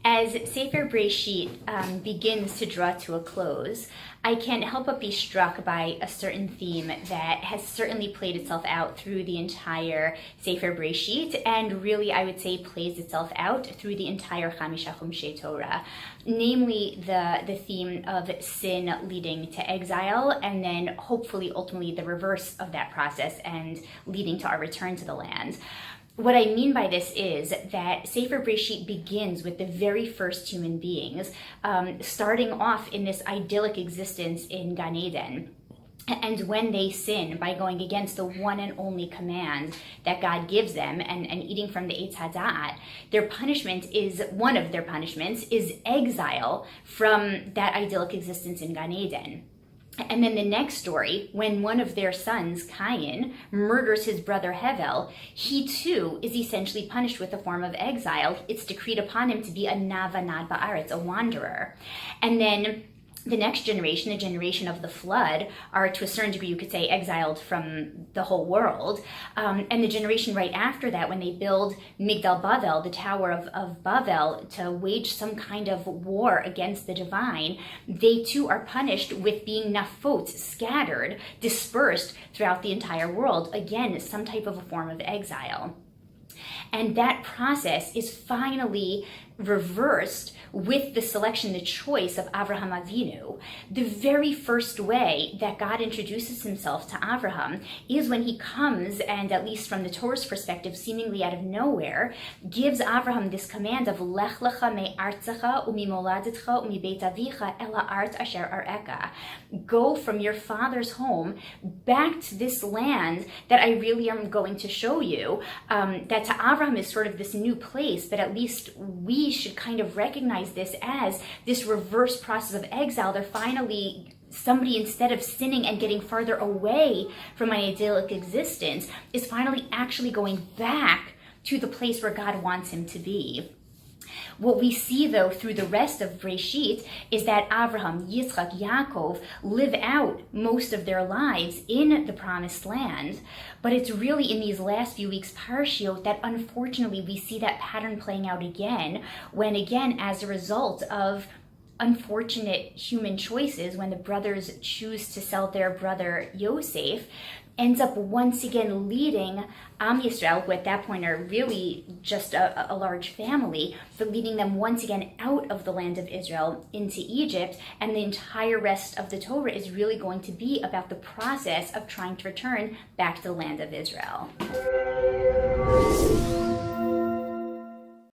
As Sefer Breshit begins to draw to a close, I can't help but be struck by a certain theme that has certainly played itself out through the entire Sefer Breshit, and really, I would say, plays itself out through the entire Chamisha Chumshei Torah, namely the theme of sin leading to exile, and then hopefully, ultimately, the reverse of that process and leading to our return to the land. What I mean by this is that Sefer Breshit begins with the very first human beings, starting off in this idyllic existence in Gan Eden. And when they sin by going against the one and only command that God gives them and eating from the Eitz Hadat, one of their punishments is exile from that idyllic existence in Gan Eden. And then the next story, when one of their sons, Cain, murders his brother Hevel, he too is essentially punished with a form of exile. It's decreed upon him to be a navanad ba'aretz, a wanderer. And then the next generation, the generation of the flood, are to a certain degree, you could say, exiled from the whole world. And the generation right after that, when they build Migdal Bavel, the Tower of Bavel, to wage some kind of war against the divine, they too are punished with being nafot, scattered, dispersed throughout the entire world. Again, some type of a form of exile. And that process is finally reversed with the selection, the choice of Avraham Avinu. The very first way that God introduces himself to Avraham is when he comes, and at least from the Torah's perspective, seemingly out of nowhere, gives Avraham this command of Lech lecha me'artzecha u'mimoladetcha u'mibeit avicha el ha'art asher ar'eka. Go from your father's home back to this land that I really am going to show you. That to Avraham is sort of this new place, but at least we should kind of recognize this as this reverse process of exile. They're finally, somebody, instead of sinning and getting farther away from an idyllic existence, is finally actually going back to the place where God wants him to be. What we see, though, through the rest of Breshit is that Avraham, Yitzchak, Yaakov live out most of their lives in the Promised Land. But it's really in these last few weeks' parashiot that unfortunately we see that pattern playing out again, when again, as a result of unfortunate human choices, when the brothers choose to sell their brother Yosef, ends up once again leading Am Yisrael, who at that point are really just a large family, but leading them once again out of the land of Israel into Egypt. And the entire rest of the Torah is really going to be about the process of trying to return back to the land of Israel.